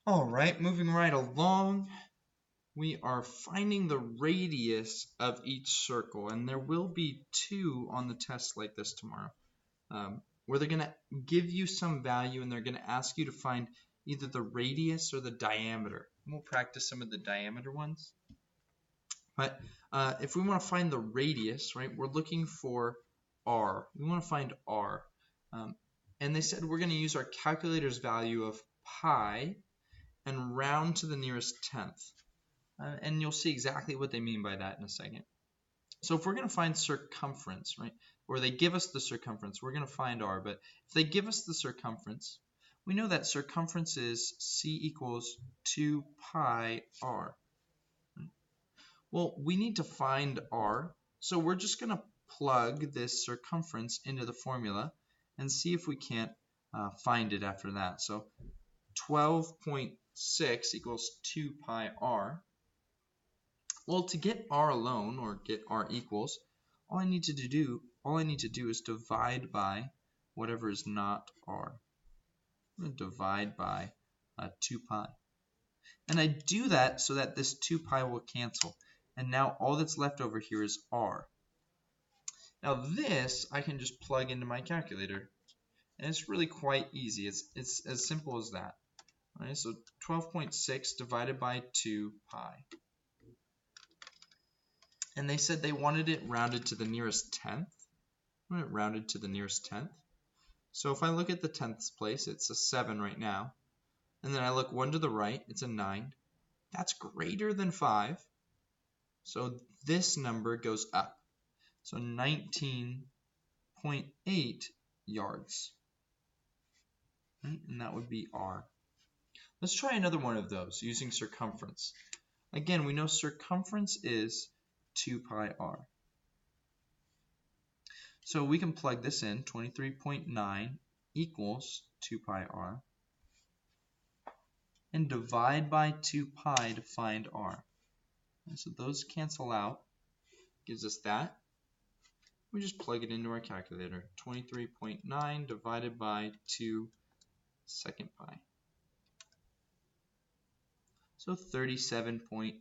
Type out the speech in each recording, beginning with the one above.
All right, moving right along, we are finding the radius of each circle, and there will be two on the test like this tomorrow, where they're going to give you some value and they're going to ask you to find either the radius or the diameter. And we'll practice some of the diameter ones. But if we want to find the radius, right, we're looking for r. We want to find r. And they said we're going to use our calculator's value of pi and round to the nearest tenth. And you'll see exactly what they mean by that in a second. So if we're going to find circumference, right, or they give us the circumference, we're going to find r. But if they give us the circumference, we know that circumference is c equals 2 pi r. Well, we need to find r, so we're just going to plug this circumference into the formula and see if we can't find it after that. So 12.6 equals 2 pi r. Well, to get r alone, or get r equals, all I need to do is divide by whatever is not r. I'm going to divide by 2 pi. And I do that so that this 2 pi will cancel. And now all that's left over here is r. Now this I can just plug into my calculator. And it's really quite easy. It's as simple as that. All right, so 12.6 divided by 2 pi. And they said they wanted it rounded to the nearest tenth. I want it rounded to the nearest tenth. So if I look at the tenths place, it's a 7 right now. And then I look one to the right, it's a 9. That's greater than 5. So this number goes up. So 19.8 yards. Right? And that would be r. Let's try another one of those using circumference. Again, we know circumference is 2 pi r. So we can plug this in, 23.9 equals 2 pi r, and divide by 2 pi to find r. And so those cancel out, gives us that. We just plug it into our calculator, 23.9 divided by 2 second pi. So 37.5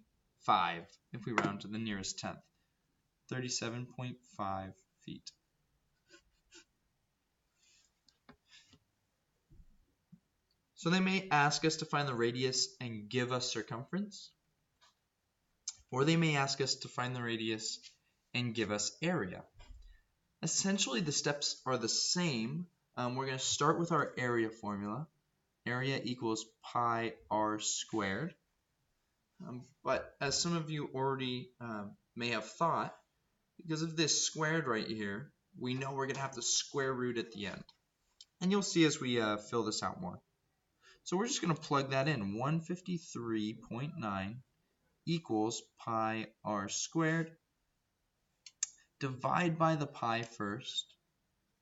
if we round to the nearest tenth. 37.5 feet. So they may ask us to find the radius and give us circumference, or they may ask us to find the radius and give us area. Essentially the steps are the same. We're going to start with our area formula. Area equals pi r squared. But as some of you already may have thought, because of this squared right here, we know we're going to have the square root at the end. And you'll see as we fill this out more. So we're just going to plug that in. 153.9 equals pi r squared. Divide by the pi first.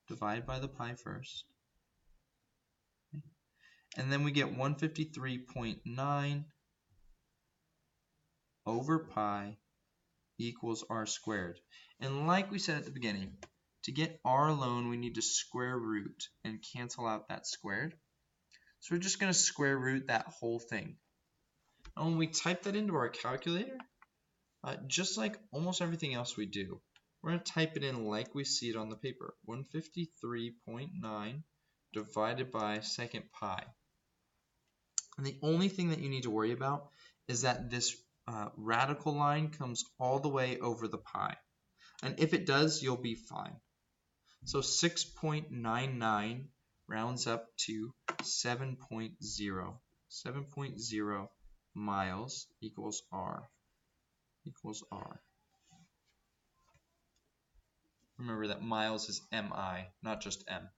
Divide by the pi first. Okay. And then we get 153.9 over pi equals r squared. And like we said at the beginning, to get r alone, we need to square root and cancel out that squared. So we're just going to square root that whole thing. And when we type that into our calculator, just like almost everything else we do, we're going to type it in like we see it on the paper. 153.9 divided by second pi. And the only thing that you need to worry about is that this radical line comes all the way over the pi. And if it does, you'll be fine. So 6.99 rounds up to 7.0. 7.0 miles equals r. Equals r. Remember that miles is mi, not just m.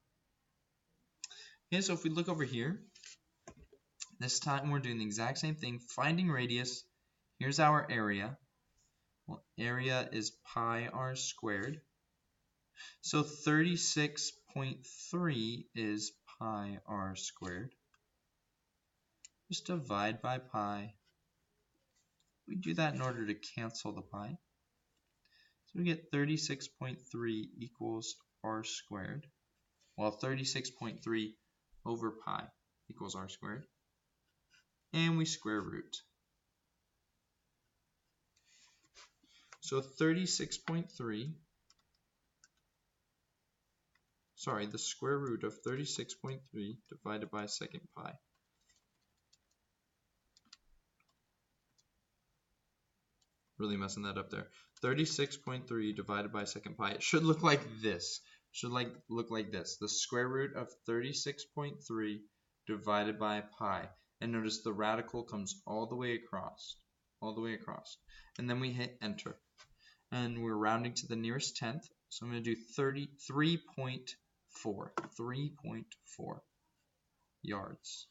Okay, so if we look over here, this time we're doing the exact same thing, finding radius. Here's our area. Well, area is pi r squared. So 36.3 is pi r squared. Just divide by pi. We do that in order to cancel the pi. So we get 36.3 equals r squared. Well, 36.3 over pi equals r squared. and we square root. So 36.3, sorry, the square root of 36.3 divided by second pi. Really messing that up there. 36.3 divided by second pi. It should look like this. Should look like this. The square root of 36.3 divided by pi. And notice the radical comes all the way across. All the way across. And then we hit enter. And we're rounding to the nearest tenth. So I'm going to do 33.4. 3.4 yards.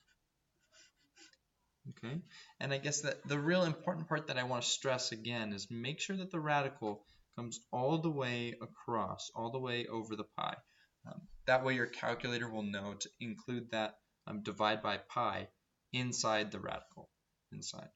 Okay, and I guess that the real important part that I want to stress again is make sure that the radical comes all the way across, all the way over the pi. That way your calculator will know to include that divide by pi inside the radical, inside.